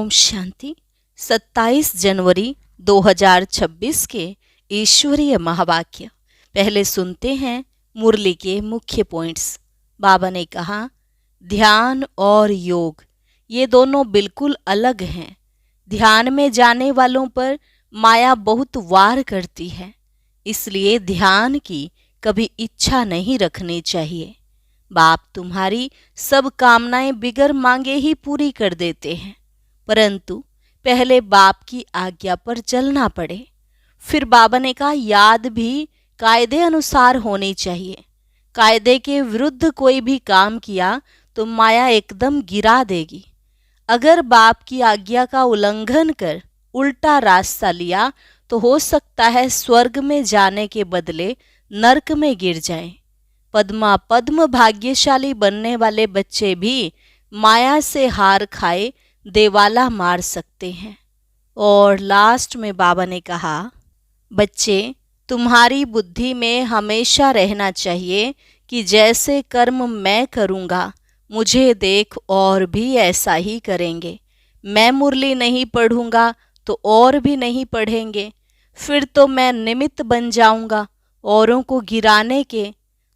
ओम शांति। 27 जनवरी 2026 के ईश्वरीय महावाक्य। पहले सुनते हैं मुरली के मुख्य पॉइंट्स। बाबा ने कहा, ध्यान और योग ये दोनों बिल्कुल अलग हैं। ध्यान में जाने वालों पर माया बहुत वार करती है, इसलिए ध्यान की कभी इच्छा नहीं रखनी चाहिए। बाप तुम्हारी सब कामनाएं बिगर मांगे ही पूरी कर देते हैं, परंतु पहले बाप की आज्ञा पर चलना पड़े। फिर बाबा ने कहा, याद भी कायदे अनुसार होनी चाहिए। कायदे के विरुद्ध कोई भी काम किया तो माया एकदम गिरा देगी। अगर बाप की आज्ञा का उल्लंघन कर उल्टा रास्ता लिया तो हो सकता है स्वर्ग में जाने के बदले नरक में गिर जाएं। पद्मा पद्म भाग्यशाली बनने वाले बच्चे भी माया से हार खाए देवाला मार सकते हैं। और लास्ट में बाबा ने कहा, बच्चे तुम्हारी बुद्धि में हमेशा रहना चाहिए कि जैसे कर्म मैं करूँगा मुझे देख और भी ऐसा ही करेंगे। मैं मुरली नहीं पढ़ूँगा तो और भी नहीं पढ़ेंगे, फिर तो मैं निमित्त बन जाऊँगा औरों को गिराने के।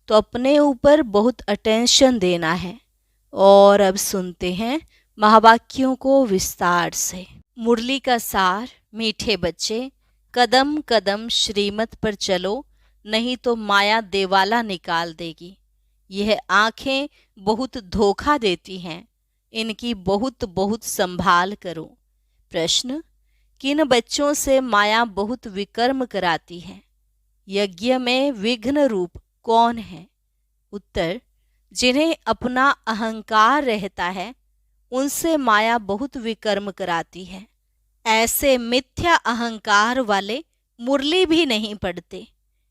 तो अपने ऊपर बहुत अटेंशन देना है। और अब सुनते हैं महावाक्यों को विस्तार से। मुरली का सार। मीठे बच्चे, कदम कदम श्रीमत पर चलो, नहीं तो माया देवाला निकाल देगी। यह आंखें बहुत धोखा देती हैं, इनकी बहुत बहुत संभाल करो। प्रश्न, किन बच्चों से माया बहुत विकर्म कराती है? यज्ञ में विघ्न रूप कौन है? उत्तर, जिन्हें अपना अहंकार रहता है उनसे माया बहुत विकर्म कराती है। ऐसे मिथ्या अहंकार वाले मुरली भी नहीं पढ़ते।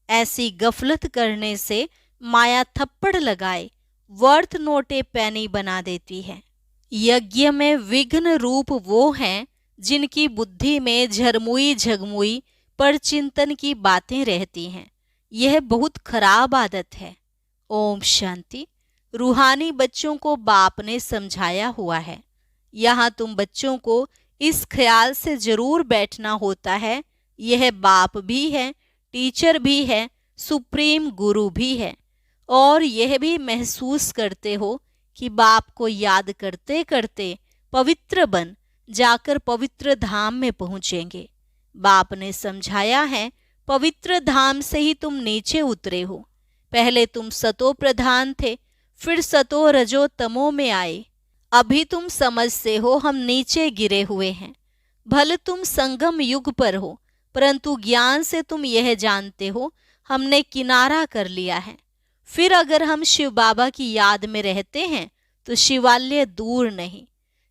ऐसी गफलत करने से माया थप्पड़ लगाए वर्थ नोटे पैनी बना देती है। यज्ञ में विघ्न रूप वो हैं जिनकी बुद्धि में झरमुई झगमुई पर चिंतन की बातें रहती हैं। यह बहुत खराब आदत है। ओम शांति। रूहानी बच्चों को बाप ने समझाया हुआ है। यहाँ तुम बच्चों को इस ख्याल से जरूर बैठना होता है, यह बाप भी है, टीचर भी है, सुप्रीम गुरु भी है। और यह भी महसूस करते हो कि बाप को याद करते करते पवित्र बन जाकर पवित्र धाम में पहुँचेंगे। बाप ने समझाया है, पवित्र धाम से ही तुम नीचे उतरे हो। पहले तुम सतो प्रधान थे, फिर सतो रजो तमो में आए। अभी तुम समझते हो हम नीचे गिरे हुए हैं। भले तुम संगम युग पर हो, परंतु ज्ञान से तुम यह जानते हो हमने किनारा कर लिया है। फिर अगर हम शिव बाबा की याद में रहते हैं तो शिवालय दूर नहीं।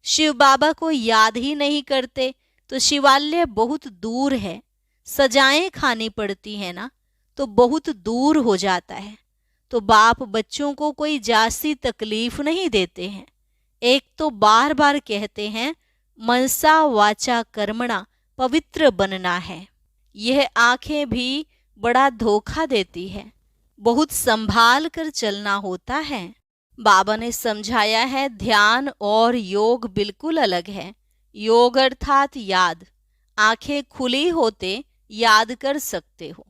शिव बाबा को याद ही नहीं करते तो शिवालय बहुत दूर है। सजाएं खानी पड़ती है ना, तो बहुत दूर हो जाता है। तो बाप बच्चों को कोई जासी तकलीफ नहीं देते हैं। एक तो बार बार कहते हैं मनसा वाचा कर्मणा पवित्र बनना है। यह आंखें भी बड़ा धोखा देती है, बहुत संभाल कर चलना होता है। बाबा ने समझाया है, ध्यान और योग बिल्कुल अलग है। योग अर्थात याद। आंखें खुली होते याद कर सकते हो।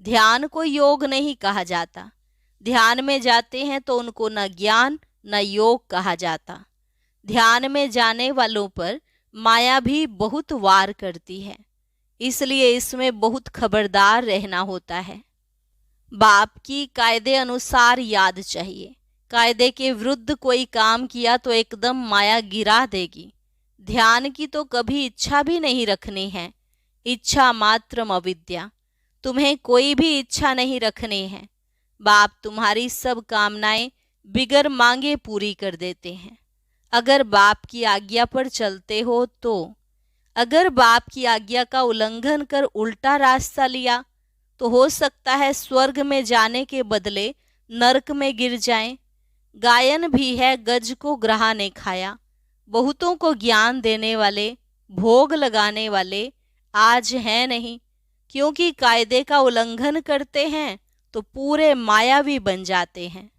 ध्यान को योग नहीं कहा जाता। ध्यान में जाते हैं तो उनको न ज्ञान न योग कहा जाता। ध्यान में जाने वालों पर माया भी बहुत वार करती है, इसलिए इसमें बहुत खबरदार रहना होता है। बाप की कायदे अनुसार याद चाहिए। कायदे के विरुद्ध कोई काम किया तो एकदम माया गिरा देगी। ध्यान की तो कभी इच्छा भी नहीं रखनी है। इच्छा मात्रम अविद्या। तुम्हें कोई भी इच्छा नहीं रखनी है। बाप तुम्हारी सब कामनाएं बिगर मांगे पूरी कर देते हैं, अगर बाप की आज्ञा पर चलते हो तो। अगर बाप की आज्ञा का उल्लंघन कर उल्टा रास्ता लिया तो हो सकता है स्वर्ग में जाने के बदले नरक में गिर जाएं। गायन भी है, गज को ग्राह ने खाया। बहुतों को ज्ञान देने वाले, भोग लगाने वाले आज हैं नहीं, क्योंकि कायदे का उल्लंघन करते हैं तो पूरे मायावी बन जाते हैं।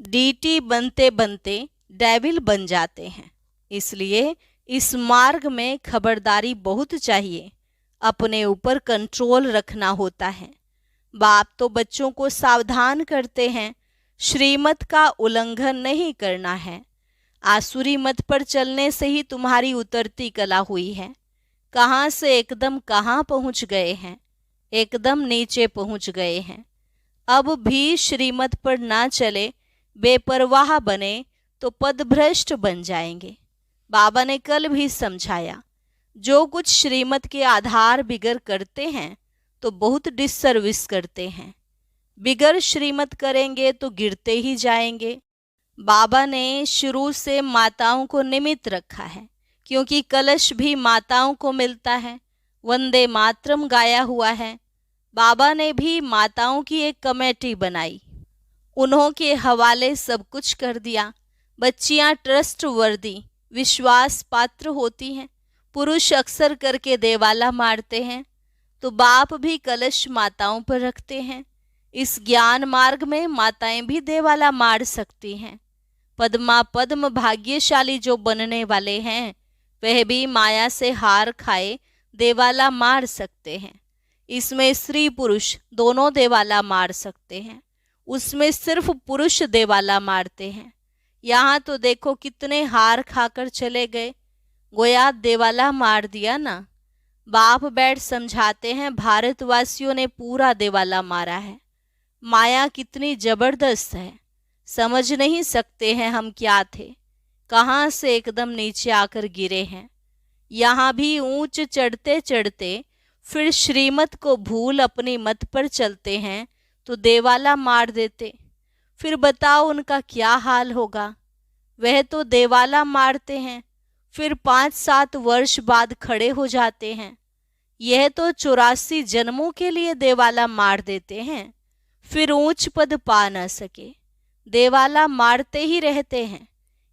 डीटी बनते बनते डेविल बन जाते हैं। इसलिए इस मार्ग में खबरदारी बहुत चाहिए, अपने ऊपर कंट्रोल रखना होता है। बाप तो बच्चों को सावधान करते हैं, श्रीमत का उल्लंघन नहीं करना है। आसुरी मत पर चलने से ही तुम्हारी उतरती कला हुई है। कहाँ से एकदम कहाँ पहुँच गए हैं, एकदम नीचे पहुँच गए हैं। अब भी श्रीमत पर ना चले, बेपरवाह बने तो पदभ्रष्ट बन जाएंगे। बाबा ने कल भी समझाया, जो कुछ श्रीमत के आधार बिगर करते हैं तो बहुत डिससर्विस करते हैं। बिगर श्रीमत करेंगे तो गिरते ही जाएंगे। बाबा ने शुरू से माताओं को निमित्त रखा है, क्योंकि कलश भी माताओं को मिलता है। वंदे मातरम गाया हुआ है। बाबा ने भी माताओं की एक कमेटी बनाई, उन्हों के हवाले सब कुछ कर दिया। बच्चियां ट्रस्ट वर्दी, विश्वास पात्र होती हैं। पुरुष अक्सर करके देवाला मारते हैं, तो बाप भी कलश माताओं पर रखते हैं। इस ज्ञान मार्ग में माताएं भी देवाला मार सकती हैं। पद्मा पद्म भाग्यशाली जो बनने वाले हैं, वह भी माया से हार खाए देवाला मार सकते हैं। इसमें स्त्री पुरुष दोनों देवाला मार सकते हैं, उसमें सिर्फ पुरुष देवाला मारते हैं। यहाँ तो देखो कितने हार खाकर चले गए, गोया देवाला मार दिया ना। बाप बैठ समझाते हैं, भारतवासियों ने पूरा देवाला मारा है। माया कितनी जबरदस्त है, समझ नहीं सकते हैं हम क्या थे, कहाँ से एकदम नीचे आकर गिरे हैं। यहाँ भी ऊंच चढ़ते चढ़ते फिर श्रीमत को भूल अपनी मत पर चलते हैं तो देवाला मार देते। फिर बताओ उनका क्या हाल होगा। वह तो देवाला मारते हैं, फिर 5-7 वर्ष बाद खड़े हो जाते हैं। यह तो 84 जन्मों के लिए देवाला मार देते हैं, फिर ऊंच पद पा न सके, देवाला मारते ही रहते हैं।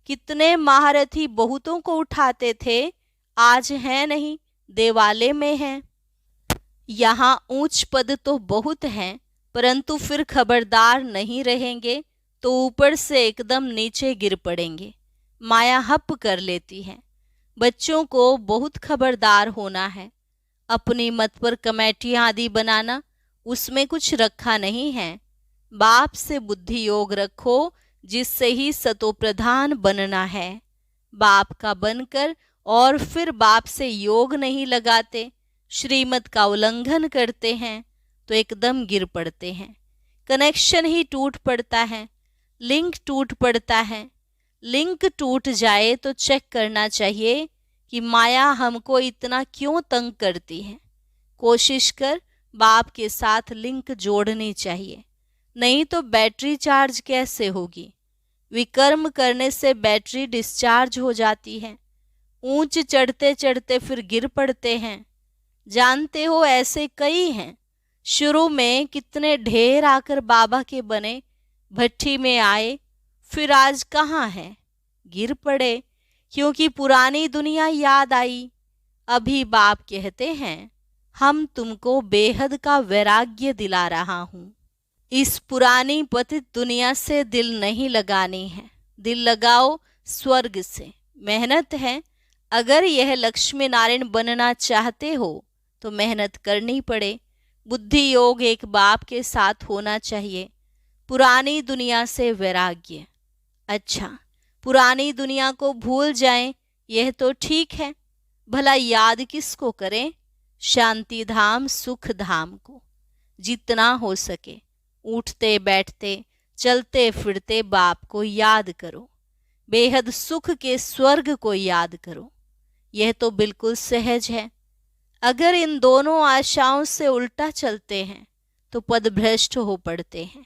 कितने महारथी बहुतों को उठाते थे, आज हैं नहीं, देवाले में हैं। यहाँ ऊंच पद तो बहुत हैं, परंतु फिर खबरदार नहीं रहेंगे तो ऊपर से एकदम नीचे गिर पड़ेंगे। माया हप कर लेती है। बच्चों को बहुत खबरदार होना है। अपनी मत पर कमेटियां आदि बनाना, उसमें कुछ रखा नहीं है। बाप से बुद्धि योग रखो, जिससे ही सतो प्रधान बनना है। बाप का बनकर और फिर बाप से योग नहीं लगाते, श्रीमत का उल्लंघन करते हैं तो एकदम गिर पड़ते हैं। कनेक्शन ही टूट पड़ता है, लिंक टूट पड़ता है। लिंक टूट जाए तो चेक करना चाहिए कि माया हमको इतना क्यों तंग करती है। कोशिश कर बाप के साथ लिंक जोड़नी चाहिए, नहीं तो बैटरी चार्ज कैसे होगी। विकर्म करने से बैटरी डिस्चार्ज हो जाती है। ऊंच चढ़ते चढ़ते फिर गिर पड़ते हैं। जानते हो ऐसे कई हैं, शुरू में कितने ढेर आकर बाबा के बने, भट्टी में आए, फिर आज कहाँ हैं, गिर पड़े, क्योंकि पुरानी दुनिया याद आई। अभी बाप कहते हैं, हम तुमको बेहद का वैराग्य दिला रहा हूँ। इस पुरानी पतित दुनिया से दिल नहीं लगानी है, दिल लगाओ स्वर्ग से। मेहनत है, अगर यह लक्ष्मी नारायण बनना चाहते हो तो मेहनत करनी पड़े। बुद्धि योग एक बाप के साथ होना चाहिए। पुरानी दुनिया से वैराग्य। अच्छा, पुरानी दुनिया को भूल जाएं, यह तो ठीक है, भला याद किसको करें? शांति धाम सुख धाम को। जितना हो सके उठते बैठते चलते फिरते बाप को याद करो, बेहद सुख के स्वर्ग को याद करो। यह तो बिल्कुल सहज है। अगर इन दोनों आशाओं से उल्टा चलते हैं तो पदभ्रष्ट हो पड़ते हैं।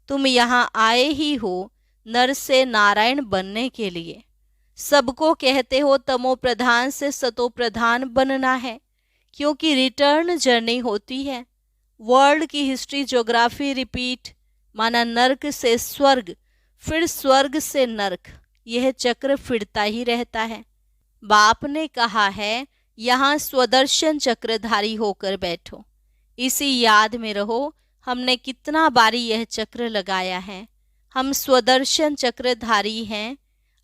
तुम यहाँ आए ही हो नर से नारायण बनने के लिए। सबको कहते हो तमो प्रधान से सतो प्रधान बनना है, क्योंकि रिटर्न जर्नी होती है। वर्ल्ड की हिस्ट्री ज्योग्राफी रिपीट, माना नर्क से स्वर्ग, फिर स्वर्ग से नर्क, यह चक्र फिरता ही रहता है। बाप ने कहा है, यहाँ स्वदर्शन चक्रधारी होकर बैठो, इसी याद में रहो। हमने कितना बारी यह चक्र लगाया है। हम स्वदर्शन चक्रधारी हैं,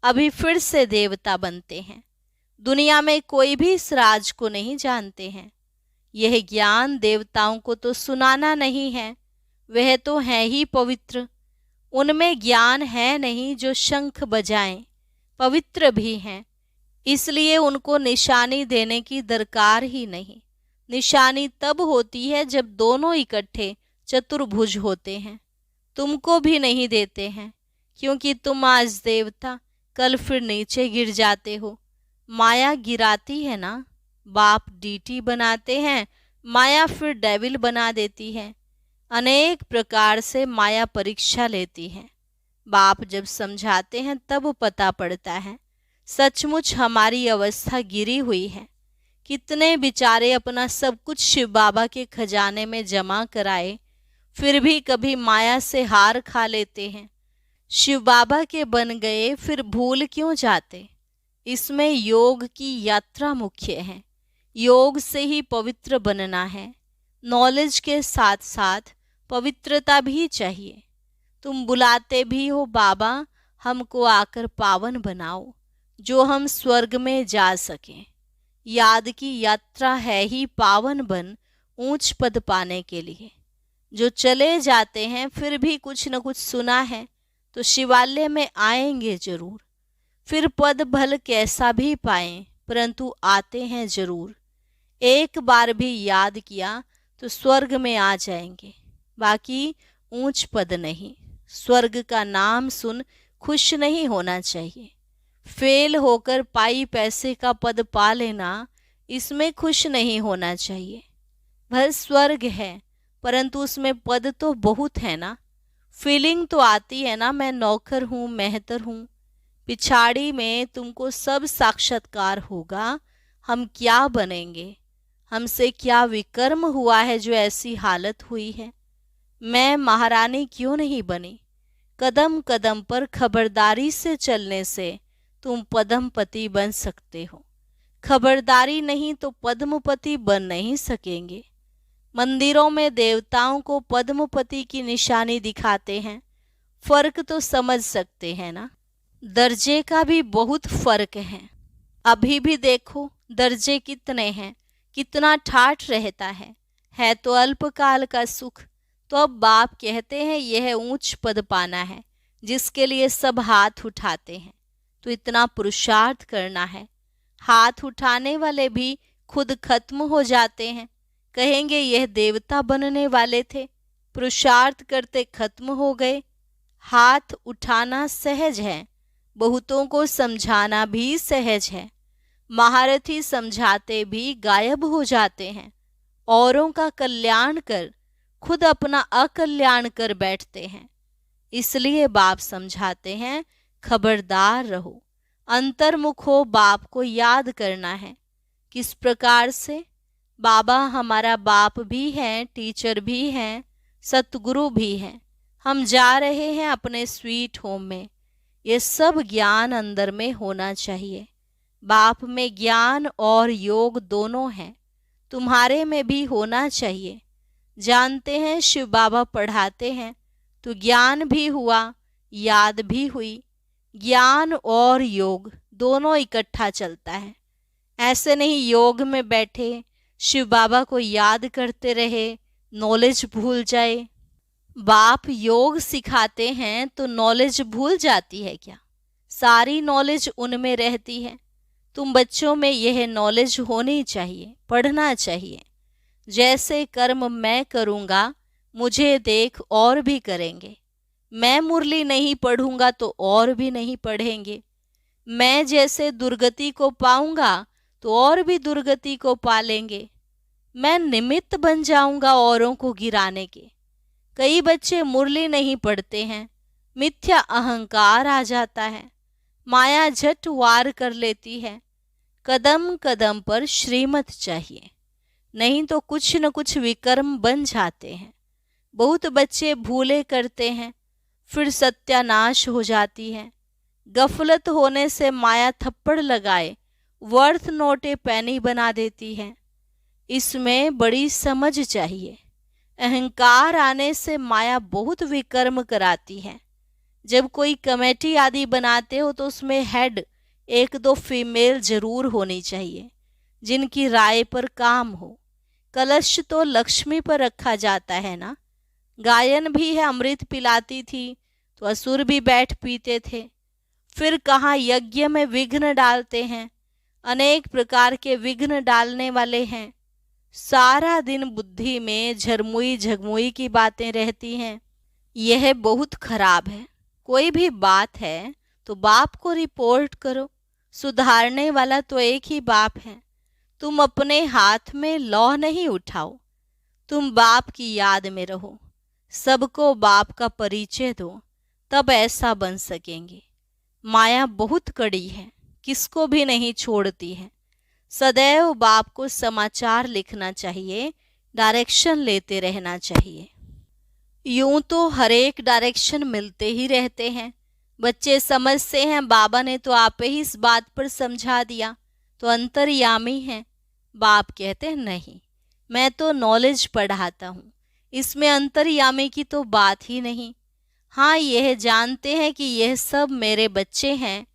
अभी फिर से देवता बनते हैं। दुनिया में कोई भी इस राज को नहीं जानते हैं। यह ज्ञान देवताओं को तो सुनाना नहीं है, वह तो है ही पवित्र। उनमें ज्ञान है नहीं जो शंख बजाएं, पवित्र भी हैं, इसलिए उनको निशानी देने की दरकार ही नहीं। निशानी तब होती है जब दोनों इकट्ठे चतुर्भुज होते हैं। तुमको भी नहीं देते हैं, क्योंकि तुम आज देवता, कल फिर नीचे गिर जाते हो। माया गिराती है ना, बाप डीटी बनाते हैं, माया फिर डेविल बना देती है। अनेक प्रकार से माया परीक्षा लेती है। बाप जब समझाते हैं तब पता पड़ता है सचमुच हमारी अवस्था गिरी हुई है। कितने बेचारे अपना सब कुछ शिव बाबा के खजाने में जमा कराए, फिर भी कभी माया से हार खा लेते हैं। शिव बाबा के बन गए फिर भूल क्यों जाते? इसमें योग की यात्रा मुख्य है। योग से ही पवित्र बनना है। नॉलेज के साथ साथ पवित्रता भी चाहिए। तुम बुलाते भी हो, बाबा हमको आकर पावन बनाओ, जो हम स्वर्ग में जा सकें। याद की यात्रा है ही पावन बन ऊंच पद पाने के लिए। जो चले जाते हैं फिर भी कुछ न कुछ सुना है तो शिवालय में आएंगे जरूर। फिर पद भल कैसा भी पाएं, परंतु आते हैं जरूर। एक बार भी याद किया तो स्वर्ग में आ जाएंगे, बाकी ऊंच पद नहीं। स्वर्ग का नाम सुन खुश नहीं होना चाहिए। फेल होकर पाई पैसे का पद पा लेना, इसमें खुश नहीं होना चाहिए। वह स्वर्ग है, परंतु उसमें पद तो बहुत है ना। फीलिंग तो आती है ना, मैं नौकर हूँ, मेहतर हूँ। पिछाड़ी में तुमको सब साक्षात्कार होगा। हम क्या बनेंगे, हमसे क्या विकर्म हुआ है जो ऐसी हालत हुई है। मैं महारानी क्यों नहीं बनी? कदम कदम पर खबरदारी से चलने से तुम पद्मपति बन सकते हो। खबरदारी नहीं तो पद्मपति बन नहीं सकेंगे। मंदिरों में देवताओं को पद्मपति की निशानी दिखाते हैं, फर्क तो समझ सकते हैं ना। दर्जे का भी बहुत फर्क है। अभी भी देखो दर्जे कितने हैं, कितना ठाठ रहता है तो अल्पकाल का सुख। तो अब बाप कहते हैं यह ऊंच पद पाना है, जिसके लिए सब हाथ उठाते हैं। तो इतना पुरुषार्थ करना है। हाथ उठाने वाले भी खुद खत्म हो जाते हैं, कहेंगे यह देवता बनने वाले थे, पुरुषार्थ करते खत्म हो गए। हाथ उठाना सहज है, बहुतों को समझाना भी सहज है। महारथी समझाते भी गायब हो जाते हैं। औरों का कल्याण कर खुद अपना अकल्याण कर बैठते हैं। इसलिए बाप समझाते हैं खबरदार रहो, अंतर्मुख हो, बाप को याद करना है। किस प्रकार से? बाबा हमारा बाप भी हैं, टीचर भी हैं, सतगुरु भी हैं। हम जा रहे हैं अपने स्वीट होम में। ये सब ज्ञान अंदर में होना चाहिए। बाप में ज्ञान और योग दोनों हैं, तुम्हारे में भी होना चाहिए। जानते हैं शिव बाबा पढ़ाते हैं तो ज्ञान भी हुआ, याद भी हुई। ज्ञान और योग दोनों इकट्ठा चलता है। ऐसे नहीं योग में बैठे शिव बाबा को याद करते रहे, नॉलेज भूल जाए। बाप योग सिखाते हैं तो नॉलेज भूल जाती है क्या? सारी नॉलेज उनमें रहती है। तुम बच्चों में यह नॉलेज होनी चाहिए, पढ़ना चाहिए। जैसे कर्म मैं करूँगा, मुझे देख और भी करेंगे। मैं मुरली नहीं पढ़ूंगा तो और भी नहीं पढ़ेंगे। मैं जैसे दुर्गति को पाऊंगा तो और भी दुर्गति को पालेंगे। मैं निमित्त बन जाऊंगा औरों को गिराने के। कई बच्चे मुरली नहीं पढ़ते हैं, मिथ्या अहंकार आ जाता है, माया झट वार कर लेती है। कदम कदम पर श्रीमत चाहिए, नहीं तो कुछ न कुछ विकर्म बन जाते हैं। बहुत बच्चे भूले करते हैं, फिर सत्यानाश हो जाती है। गफलत होने से माया थप्पड़ लगाए वर्थ नोटे पैनी बना देती है। इसमें बड़ी समझ चाहिए। अहंकार आने से माया बहुत विकर्म कराती है। जब कोई कमेटी आदि बनाते हो तो उसमें हेड एक दो फीमेल जरूर होनी चाहिए जिनकी राय पर काम हो। कलश तो लक्ष्मी पर रखा जाता है ना। गायन भी है, अमृत पिलाती थी तो असुर भी बैठ पीते थे। फिर कहाँ यज्ञ में विघ्न डालते हैं, अनेक प्रकार के विघ्न डालने वाले हैं। सारा दिन बुद्धि में झरमुई झगमुई की बातें रहती हैं। यह बहुत खराब है। कोई भी बात है तो बाप को रिपोर्ट करो। सुधारने वाला तो एक ही बाप है। तुम अपने हाथ में लौ नहीं उठाओ, तुम बाप की याद में रहो, सबको बाप का परिचय दो, तब ऐसा बन सकेंगे। माया बहुत कड़ी है, किसको भी नहीं छोड़ती है। सदैव बाप को समाचार लिखना चाहिए, डायरेक्शन लेते रहना चाहिए। यूं तो हर एक डायरेक्शन मिलते ही रहते हैं। बच्चे समझते हैं बाबा ने तो आप ही इस बात पर समझा दिया, तो अंतर्यामी है। बाप कहते हैं नहीं, मैं तो नॉलेज पढ़ाता हूँ, इसमें अंतर्यामी की तो बात ही नहीं। हाँ, यह जानते हैं कि यह सब मेरे बच्चे हैं,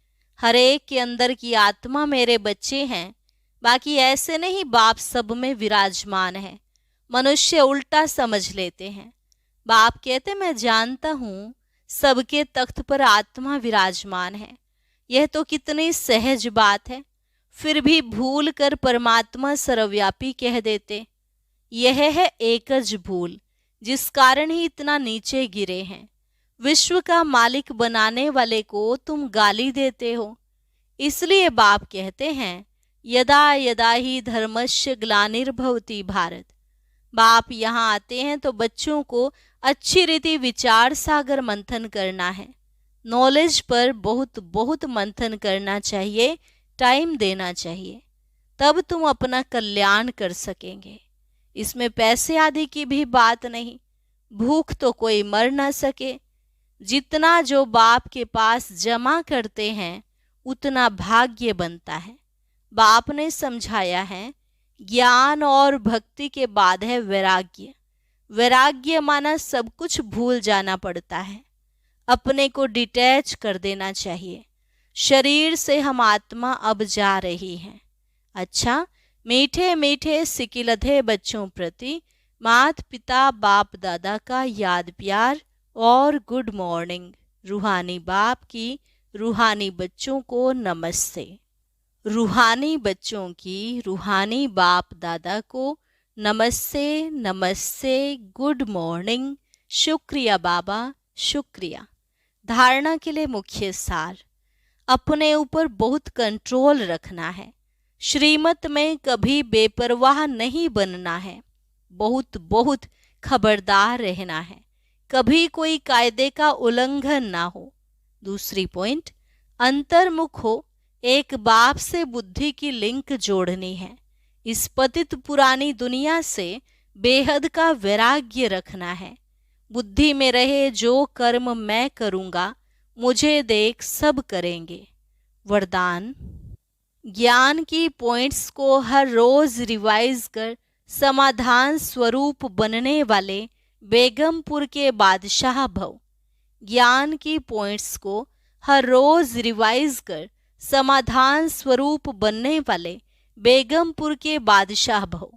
हर एक के अंदर की आत्मा मेरे बच्चे हैं। बाकी ऐसे नहीं बाप सब में विराजमान है। मनुष्य उल्टा समझ लेते हैं। बाप कहते मैं जानता हूँ सबके तख्त पर आत्मा विराजमान है। यह तो कितनी सहज बात है, फिर भी भूल कर परमात्मा सर्वव्यापी कह देते। यह है एकज भूल, जिस कारण ही इतना नीचे गिरे हैं। विश्व का मालिक बनाने वाले को तुम गाली देते हो। इसलिए बाप कहते हैं यदा यदा ही धर्मस्य ग्लानिर्भवति भारत। बाप यहाँ आते हैं तो बच्चों को अच्छी रीति विचार सागर मंथन करना है। नॉलेज पर बहुत बहुत मंथन करना चाहिए, टाइम देना चाहिए, तब तुम अपना कल्याण कर सकेंगे। इसमें पैसे आदि की भी बात नहीं। भूख तो कोई मर ना सके। जितना जो बाप के पास जमा करते हैं उतना भाग्य बनता है। बाप ने समझाया है ज्ञान और भक्ति के बाद है वैराग्य। वैराग्य माना सब कुछ भूल जाना पड़ता है, अपने को डिटैच कर देना चाहिए। शरीर से हम आत्मा अब जा रही हैं। अच्छा, मीठे मीठे सिकिलधे बच्चों प्रति मात पिता बाप दादा का याद प्यार और गुड मॉर्निंग। रूहानी बाप की रूहानी बच्चों को नमस्ते। रूहानी बच्चों की रूहानी बाप दादा को नमस्ते नमस्ते, गुड मॉर्निंग। शुक्रिया बाबा, शुक्रिया। धारणा के लिए मुख्य सार, अपने ऊपर बहुत कंट्रोल रखना है। श्रीमत में कभी बेपरवाह नहीं बनना है। बहुत बहुत खबरदार रहना है, कभी कोई कायदे का उल्लंघन ना हो। दूसरी पॉइंट, अंतर्मुख हो। एक बाप से बुद्धि की लिंक जोड़नी है। इस पतित पुरानी दुनिया से बेहद का वैराग्य रखना है। बुद्धि में रहे जो कर्म मैं करूँगा, मुझे देख सब करेंगे। वरदान, ज्ञान की पॉइंट्स को हर रोज रिवाइज कर समाधान स्वरूप बनने वाले बेगमपुर के बादशाह भव। ज्ञान की पॉइंट्स को हर रोज रिवाइज कर समाधान स्वरूप बनने वाले बेगमपुर के बादशाह भव।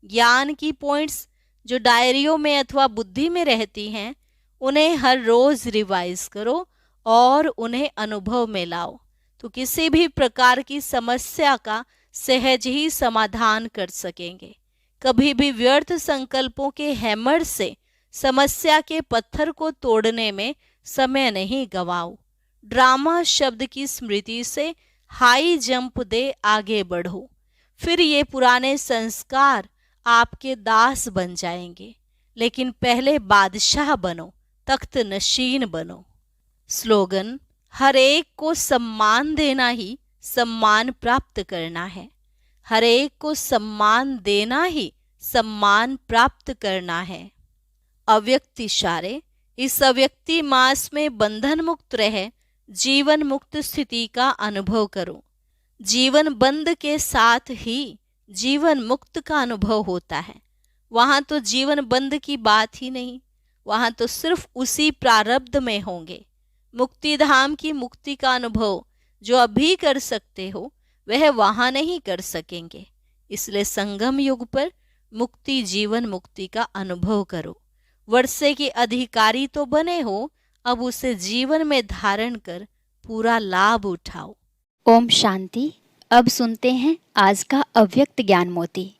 ज्ञान की पॉइंट्स जो डायरियों में अथवा बुद्धि में रहती हैं, उन्हें हर रोज रिवाइज करो और उन्हें अनुभव में लाओ, तो किसी भी प्रकार की समस्या का सहज ही समाधान कर सकेंगे। कभी भी व्यर्थ संकल्पों के हैमर से समस्या के पत्थर को तोड़ने में समय नहीं गवाओ। ड्रामा शब्द की स्मृति से हाई जंप दे आगे बढ़ो, फिर ये पुराने संस्कार आपके दास बन जाएंगे। लेकिन पहले बादशाह बनो, तख्त नशीन बनो। स्लोगन, हर एक को सम्मान देना ही सम्मान प्राप्त करना है। हर एक को सम्मान देना ही सम्मान प्राप्त करना है। अव्यक्त इशारे, इस अव्यक्ति मास में बंधन मुक्त रहे जीवन मुक्त स्थिति का अनुभव करो। जीवन बंद के साथ ही जीवन मुक्त का अनुभव होता है। वहाँ तो जीवन बंद की बात ही नहीं, वहाँ तो सिर्फ उसी प्रारब्ध में होंगे। मुक्ति धाम की मुक्ति का अनुभव जो अभी कर सकते हो वह वहां नहीं कर सकेंगे। इसलिए संगम युग पर मुक्ति, जीवन मुक्ति का अनुभव करो। वर्षे के अधिकारी तो बने हो, अब उसे जीवन में धारण कर पूरा लाभ उठाओ। ओम शांति। अब सुनते हैं आज का अव्यक्त ज्ञान मोती।